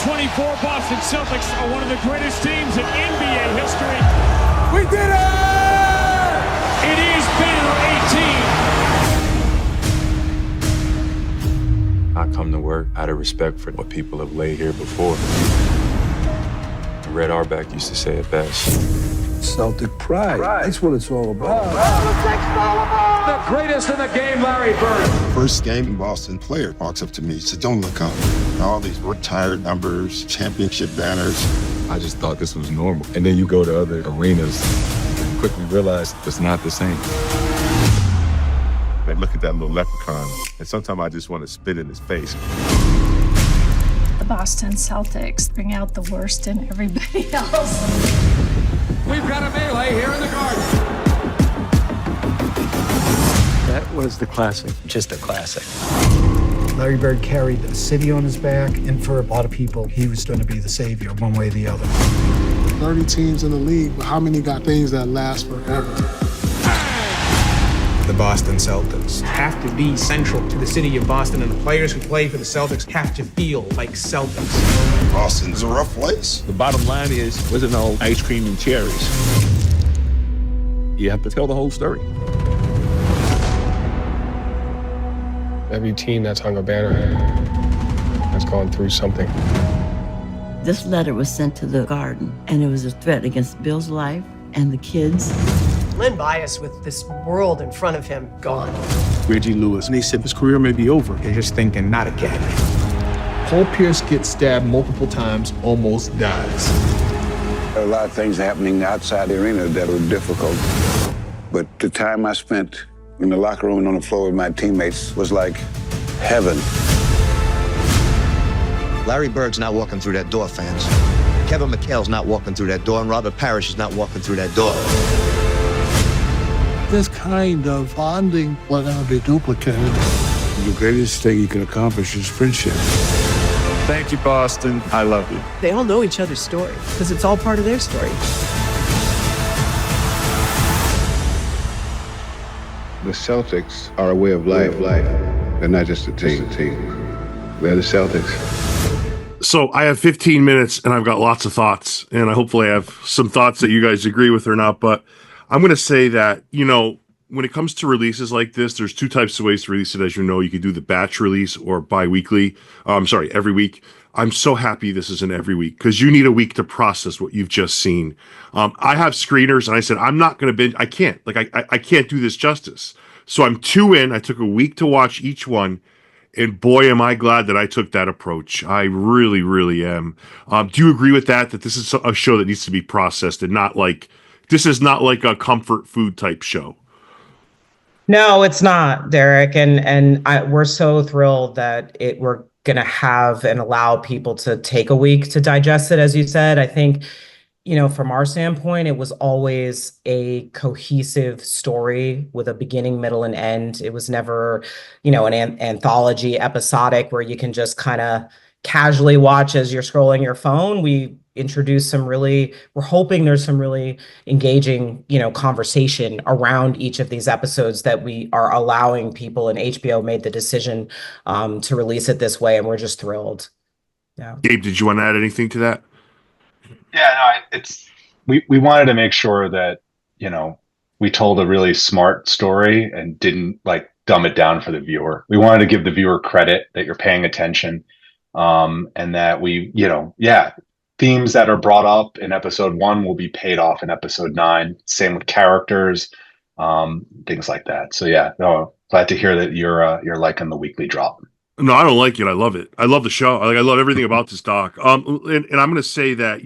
2024 Boston Celtics are one of the greatest teams in NBA history. We did it! It is Banner 18. I come to work out of respect for what people have laid here before. Red Auerbach used to say it best. Celtic pride. That's what it's all about. The greatest in the game, Larry Bird. First game in Boston, player walks up to me, said, "Don't look up." All these retired numbers, championship banners. I just thought this was normal. And then you go to other arenas and quickly realize it's not the same. I look at that little leprechaun, and sometimes I just want to spit in his face. The Boston Celtics bring out the worst in everybody else. We've got a melee here in the garden. That was the classic. Just a classic. Larry Bird carried the city on his back, and for a lot of people, he was going to be the savior one way or the other. 30 teams in the league, but how many got things that last forever? The Boston Celtics have to be central to the city of Boston, and the players who play for the Celtics have to feel like Celtics. Boston's a rough place. The bottom line is, wasn't all ice cream and cherries. You have to tell the whole story. Every team that's hung a banner has gone through something. This letter was sent to the Garden, and it was a threat against Bill's life and the kids. Len Bias, with this world in front of him, gone. Reggie Lewis, and he said his career may be over. They're just thinking, not again. Paul Pierce gets stabbed multiple times, almost dies. There are a lot of things happening outside the arena that were difficult. But the time I spent in the locker room and on the floor with my teammates was like heaven. Larry Bird's not walking through that door, fans. Kevin McHale's not walking through that door, and Robert Parrish is not walking through that door. This kind of bonding will never be duplicated. The greatest thing you can accomplish is friendship. Thank you, Boston. I love you. They all know each other's story because it's all part of their story. The Celtics are a way of life. They're not just a team. They're the Celtics. So I have 15 minutes, and I've got lots of thoughts, and I hopefully have some thoughts that you guys agree with or not, but I'm going to say that, when it comes to releases like this, there's two types of ways to release it. As you know, you could do the batch release or bi-weekly. Every week. I'm so happy this is an every week because you need a week to process what you've just seen. I have screeners, and I said, I'm not going to binge. I can't. I can't do this justice. So I'm 2 in. I took a week to watch each one. And boy, am I glad that I took that approach. I really, really am. Do you agree with that this is a show that needs to be processed and this is not like a comfort food type show? No, it's not, Darek. We're so thrilled that we're going to have and allow people to take a week to digest it, as you said. I think, from our standpoint, it was always a cohesive story with a beginning, middle, and end. It was never, an anthology episodic where you can just kind of casually watch as you're scrolling your phone. We introduced we're hoping there's some really engaging, conversation around each of these episodes that we are allowing people, and HBO made the decision to release it this way, and we're just thrilled. Yeah. Gabe, did you want to add anything to that? Yeah, no, we wanted to make sure that, we told a really smart story and didn't dumb it down for the viewer. We wanted to give the viewer credit that you're paying attention, and that themes that are brought up in episode 1 will be paid off in episode 9. Same with characters, things like that. So yeah, no, glad to hear that you're liking the weekly drop. No, I don't like it. I love it. I love the show. I love everything about this doc. And I'm going to say that,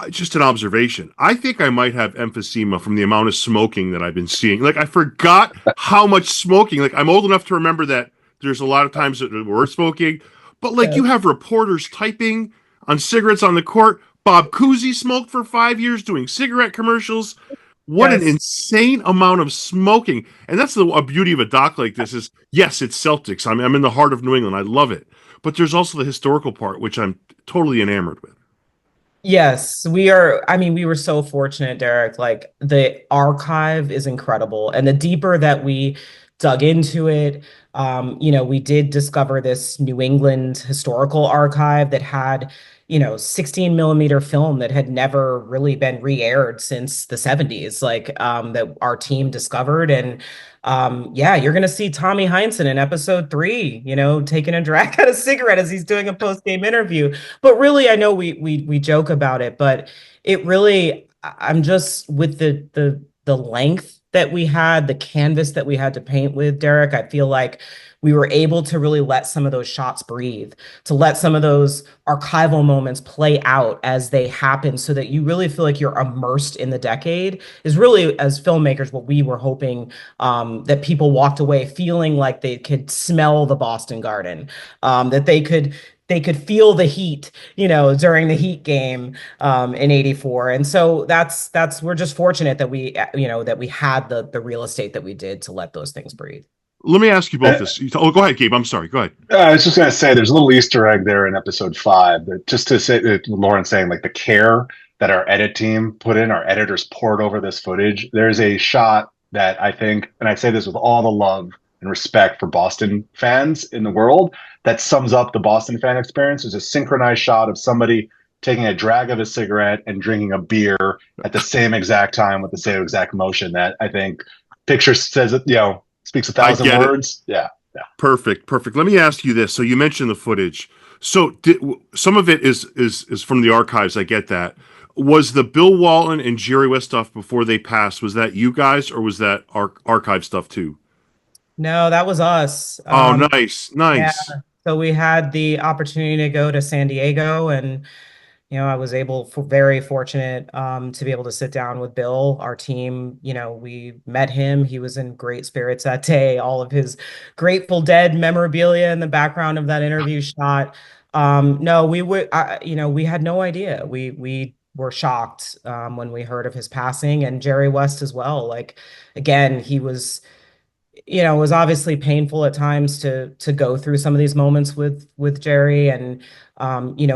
just an observation. I think I might have emphysema from the amount of smoking that I've been seeing. I forgot how much smoking. I'm old enough to remember that there's a lot of times that we're smoking, but you have reporters typing on cigarettes on the court. Bob Cousy smoked for 5 years doing cigarette commercials. What an insane amount of smoking. And that's the beauty of a doc like this is, yes, it's Celtics. I'm in the heart of New England. I love it. But there's also the historical part, which I'm totally enamored with. Yes, we are. We were so fortunate, Darek. The archive is incredible. And the deeper that we dug into it. We did discover this New England historical archive that had 16 millimeter film that had never really been re-aired since the 70s, that our team discovered. And you're going to see Tommy Heinsohn in episode 3, taking a drag at a cigarette as he's doing a post-game interview. But really, I know we joke about it, but it really, I'm just with the length that we had, the canvas that we had to paint with, Darek, I feel like we were able to really let some of those shots breathe, to let some of those archival moments play out as they happen so that you really feel like you're immersed in the decade is really, as filmmakers, what we were hoping, that people walked away feeling like they could smell the Boston Garden, that they could feel the heat, during the Heat game in '84. And so we're just fortunate that we had the real estate that we did to let those things breathe. Let me ask you both this. Oh, go ahead, Gabe. I'm sorry. Go ahead. I was just going to say there's a little Easter egg there in episode 5, that just to say that Lauren's saying, like, the care that our edit team put in, our editors poured over this footage. There's a shot that I think, and I say this with all the love and respect for Boston fans in the world, that sums up the Boston fan experience. There's a synchronized shot of somebody taking a drag of a cigarette and drinking a beer at the same exact time with the same exact motion that I think picture says it, speaks 1,000 words. Yeah. Perfect. Let me ask you this. So you mentioned the footage. So some of it is from the archives. I get that. Was the Bill Walton and Jerry West stuff before they passed? Was that you guys, or was that archive stuff too? No, that was us. Oh, nice. Yeah. So we had the opportunity to go to San Diego, and I was very fortunate to be able to sit down with Bill, our team. We met him. He was in great spirits that day. All of his Grateful Dead memorabilia in the background of that interview shot. No, we had no idea. We were shocked when we heard of his passing, and Jerry West as well. Like, again, he was, it was obviously painful at times to go through some of these moments with Jerry, and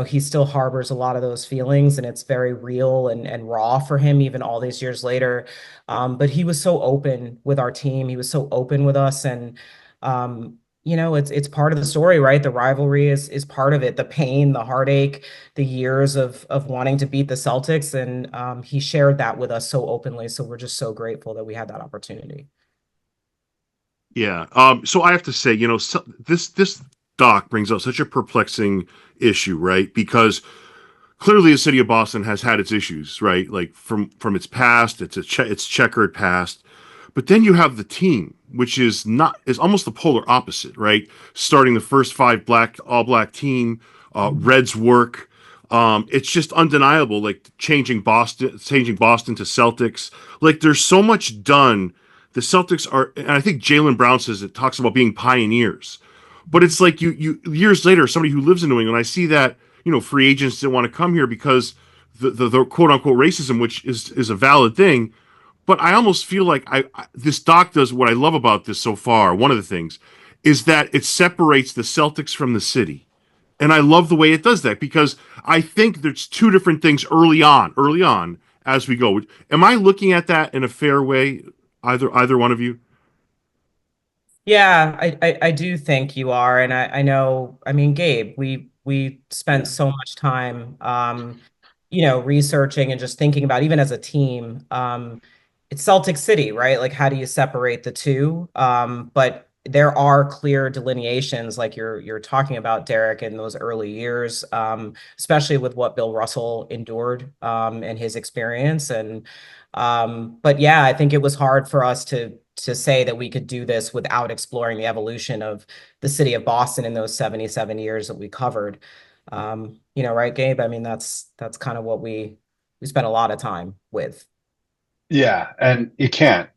he still harbors a lot of those feelings, and it's very real and raw for him even all these years later. But he was so open with our team. He was so open with us, and it's part of the story, right? The rivalry is part of it, the pain, the heartache, the years of wanting to beat the Celtics, and he shared that with us so openly. So we're just so grateful that we had that opportunity. Yeah. So I have to say, this doc brings up such a perplexing issue, right? Because clearly the city of Boston has had its issues, right? Like from its past, its checkered past. But then you have the team, which is almost the polar opposite, right? Starting the first 5 all black team, Reds work. It's just undeniable, like changing Boston to Celtics. Like, there's so much done. The Celtics are, and I think Jaylen Brown talks about being pioneers, but it's like you years later, somebody who lives in New England, I see that, free agents didn't want to come here because the quote unquote racism, which is a valid thing. But I almost feel like this doc does what I love about this so far. One of the things is that it separates the Celtics from the city. And I love the way it does that, because I think there's 2 different things early on as we go. Am I looking at that in a fair way? Either one of you? Yeah, I do think you are. And I know, Gabe, we spent so much time, researching and just thinking about, even as a team, it's Celtics City, right? Like, how do you separate the two? But there are clear delineations, like you're talking about, Darek, in those early years, especially with what Bill Russell endured and his experience. And but yeah, I think it was hard for us to say that we could do this without exploring the evolution of the city of Boston in those 77 years that we covered. Right, Gabe? That's kind of what we spent a lot of time with. Yeah, and you can't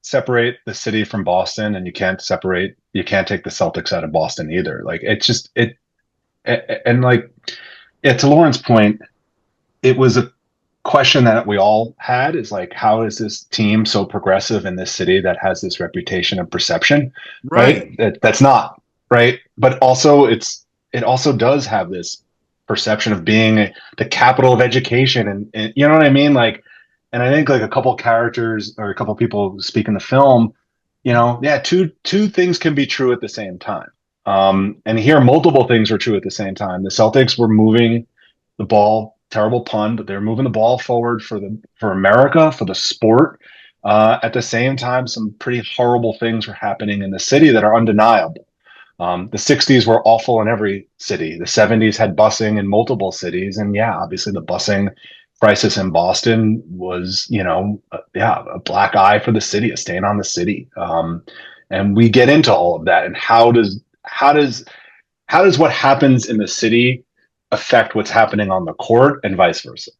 separate the city from Boston, and you can't take the Celtics out of Boston either. Like, it's just and like, yeah, to Lauren's point, it was a question that we all had, is like, how is this team so progressive in this city that has this reputation of perception, right? That's not right, but also it also does have this perception of being the capital of education, and you know what I mean, like. And I think, like, a couple characters or a couple people speak in the film, yeah, two things can be true at the same time. And here, multiple things were true at the same time. The Celtics were moving the ball, terrible pun, but they're moving the ball forward for America, for the sport. At the same time, some pretty horrible things were happening in the city that are undeniable. The 60s were awful in every city. The 70s had busing in multiple cities. And yeah, obviously the busing crisis in Boston was, a black eye for the city, a stain on the city. And we get into all of that. And how does what happens in the city affect what's happening on the court and vice versa?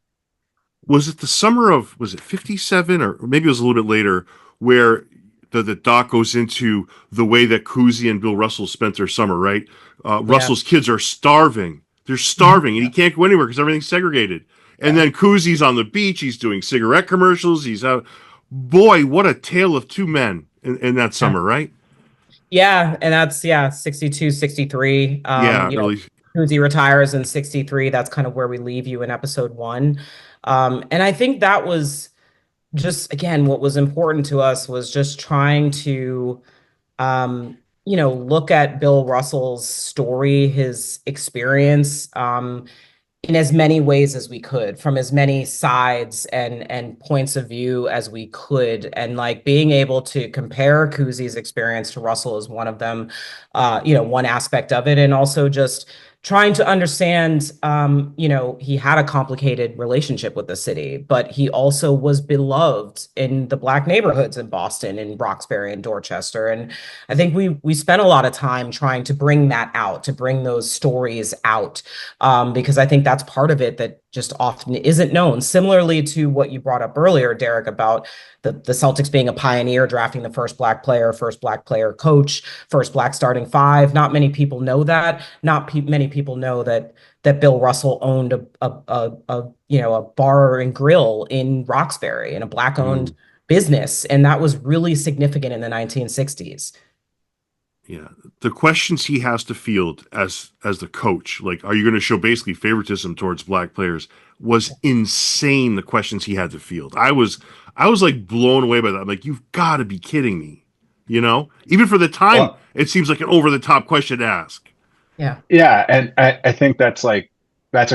Was it the summer of, was it 57 or maybe it was a little bit later, where the doc goes into the way that Cousy and Bill Russell spent their summer, right? Russell's kids are starving. They're starving, and he can't go anywhere because everything's segregated. And then Cousy's on the beach. He's doing cigarette commercials. He's out. Boy, what a tale of two men in that summer, right? Yeah, and that's 62, 63. Really. Cousy retires in 63. That's kind of where we leave you in episode 1. And I think that was just, again, what was important to us was just trying to, look at Bill Russell's story, his experience, in as many ways as we could, from as many sides and points of view as we could. And like being able to compare Cousy's experience to Russell is one of them, one aspect of it. And also just trying to understand, he had a complicated relationship with the city, but he also was beloved in the Black neighborhoods in Boston, in Roxbury and Dorchester. And I think we spent a lot of time trying to bring that out, to bring those stories out, because I think that's part of it that just often isn't known. Similarly to what you brought up earlier, Darek, about the Celtics being a pioneer, drafting the first Black player coach, first Black starting five. Not many people know that. Many people know that Bill Russell owned a bar and grill in Roxbury, in a Black-owned business, and that was really significant in the 1960s. Yeah, the questions he has to field as the coach, like, are you going to show basically favoritism towards Black players, was insane. The questions he had to field, I was like blown away by that. I'm like, you've got to be kidding me, Even for the time, it seems like an over the top question to ask. Yeah, and I think that's a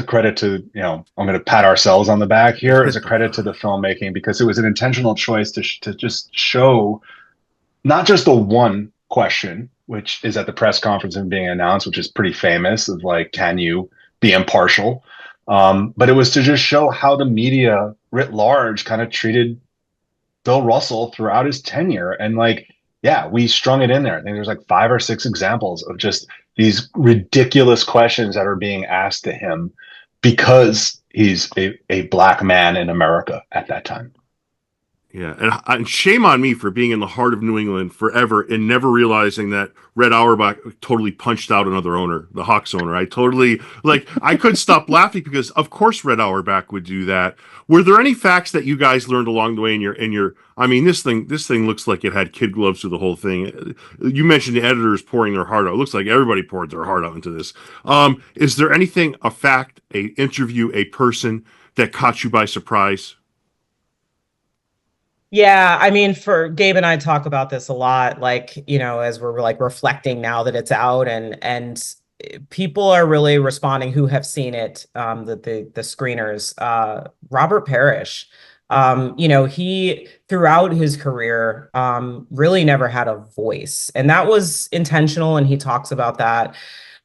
credit to, I'm going to pat ourselves on the back here as a credit to the filmmaking, because it was an intentional choice to just show not just the one question, which is at the press conference and being announced, which is pretty famous, of like, can you be impartial? But it was to just show how the media writ large kind of treated Bill Russell throughout his tenure. And we strung it in there. I think there's like 5 or 6 examples of just these ridiculous questions that are being asked to him because he's a Black man in America at that time. Yeah, and shame on me for being in the heart of New England forever and never realizing that Red Auerbach totally punched out another owner, the Hawks owner. I couldn't stop laughing because of course Red Auerbach would do that. Were there any facts that you guys learned along the way in your? I mean, this thing looks like it had kid gloves through the whole thing. You mentioned the editors pouring their heart out. It looks like everybody poured their heart out into this. Is there anything, a fact, a interview, a person that caught you by surprise? Yeah, I mean, for Gabe and I talk about this a lot, as we're reflecting now that it's out, and people are really responding who have seen it, the screeners. Robert Parrish, he throughout his career really never had a voice, and that was intentional, and he talks about that.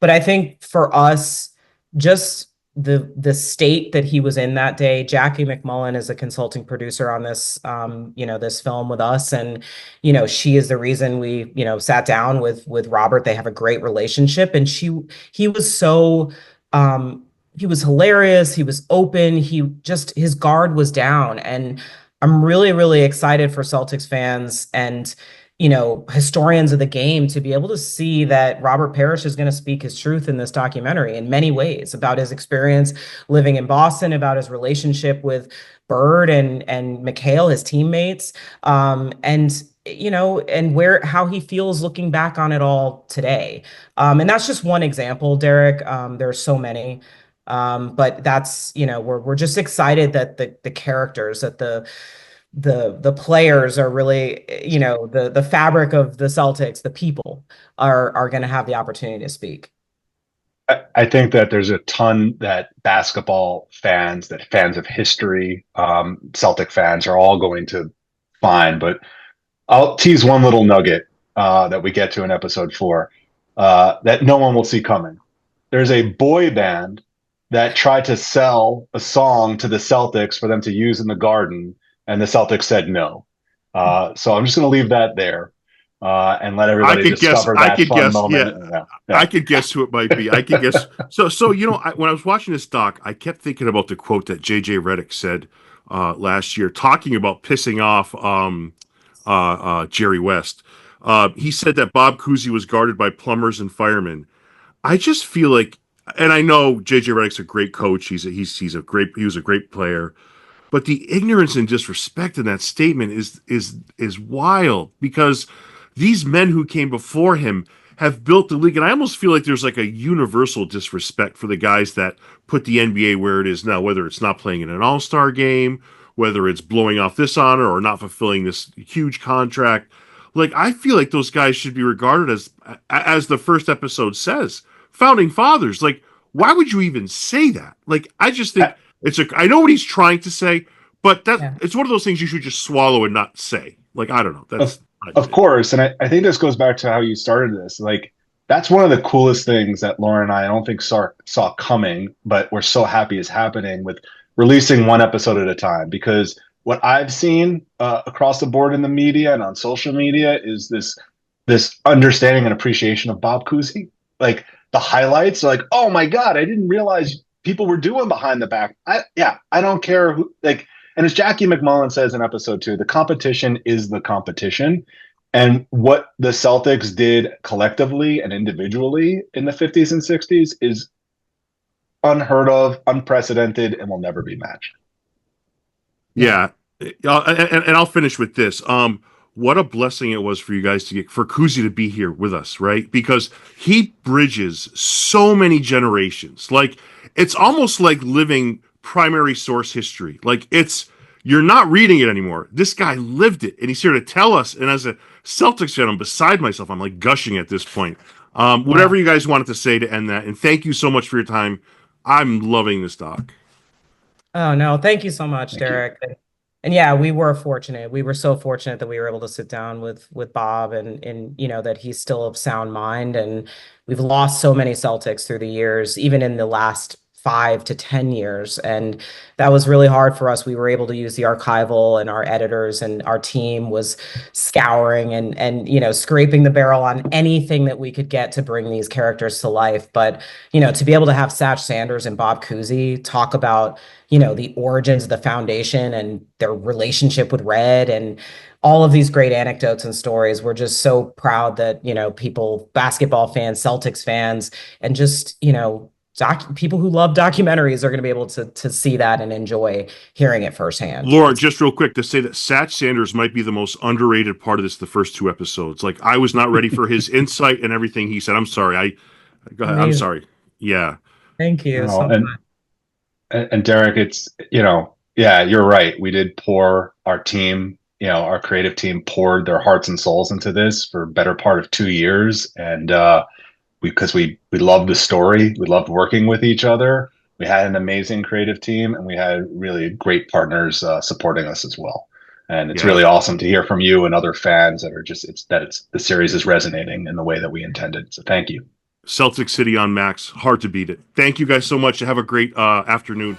But I think for us, just the state that he was in that day. Jackie McMullen is a consulting producer on this, this film with us. And, she is the reason we, sat down with Robert. They have a great relationship. And he was so, he was hilarious. He was open. His guard was down. And I'm really, really excited for Celtics fans and, historians of the game to be able to see that Robert Parrish is going to speak his truth in this documentary in many ways about his experience living in Boston, about his relationship with Bird and McHale, his teammates, and how he feels looking back on it all today. And that's just one example, Darek. There's so many. But that's, we're just excited that the characters, that the the players are really, the fabric of the Celtics, the people are going to have the opportunity to speak. I think that there's a ton that basketball fans, that fans of history, Celtic fans are all going to find. But I'll tease one little nugget that we get to in episode 4 that no one will see coming. There's a boy band that tried to sell a song to the Celtics for them to use in the Garden, and the Celtics said no. So I'm just going to leave that there. And let everybody discover that fun moment. Yeah. I could guess who it might be. I could guess. So when I was watching this doc, I kept thinking about the quote that JJ Redick said last year, talking about pissing off Jerry West. He said that Bob Cousy was guarded by plumbers and firemen. I just feel like, and I know JJ Redick's a great coach. He was a great player. But the ignorance and disrespect in that statement is wild, because these men who came before him have built the league. And I almost feel like there's like a universal disrespect for the guys that put the NBA where it is now, whether it's not playing in an all-star game, whether it's blowing off this honor or not fulfilling this huge contract. Like, I feel like those guys should be regarded as the first episode says, founding fathers. Like, why would you even say that? Like, I just think I know what he's trying to say, but it's one of those things you should just swallow and not say. Like, I don't know. Of course. And I think this goes back to how you started this. Like, that's one of the coolest things that Laura and I don't think saw coming, but we're so happy is happening with releasing one episode at a time. Because what I've seen across the board in the media and on social media is this understanding and appreciation of Bob Cousy. Like, the highlights are like, oh my God, I didn't realize people were doing behind the back. I don't care who, like, and as Jackie McMullen says in episode 2, the competition is the competition. And what the Celtics did collectively and individually in the 50s and 60s is unheard of, unprecedented, and will never be matched. Yeah. And I'll finish with this. What a blessing it was for you guys for Cousy to be here with us, right? Because he bridges so many generations. Like, it's almost like living primary source history. Like, you're not reading it anymore. This guy lived it, and he's here to tell us. And as a Celtics fan, I'm beside myself. I'm like gushing at this point. Whatever you guys wanted to say to end that, and thank you so much for your time. I'm loving this doc. Oh no, thank you so much, Darek. And yeah, we were fortunate. We were so fortunate that we were able to sit down with Bob and that he's still of sound mind. And we've lost so many Celtics through the years, even in the last 5 to 10 years. And that was really hard for us. We were able to use the archival, and our editors and our team was scouring and scraping the barrel on anything that we could get to bring these characters to life. But, to be able to have Satch Sanders and Bob Cousy talk about, the origins of the foundation and their relationship with Red and all of these great anecdotes and stories. We're just so proud that, people, basketball fans, Celtics fans, and just, people who love documentaries are going to be able to see that and enjoy hearing it firsthand. Laura, just real quick to say that Satch Sanders might be the most underrated part of this, the first 2 episodes. Like, I was not ready for his insight and everything he said. I'm sorry. Go ahead. I'm sorry. Yeah. Thank you. So much. And Darek, it's, you're right. We did pour our team, our creative team poured their hearts and souls into this for a better part of 2 years. And, because we loved the story, we loved working with each other. We had an amazing creative team, and we had really great partners supporting us as well. And it's really awesome to hear from you and other fans that are the series is resonating in the way that we intended. So thank you. Celtics City on Max, hard to beat it. Thank you guys so much. Have a great afternoon.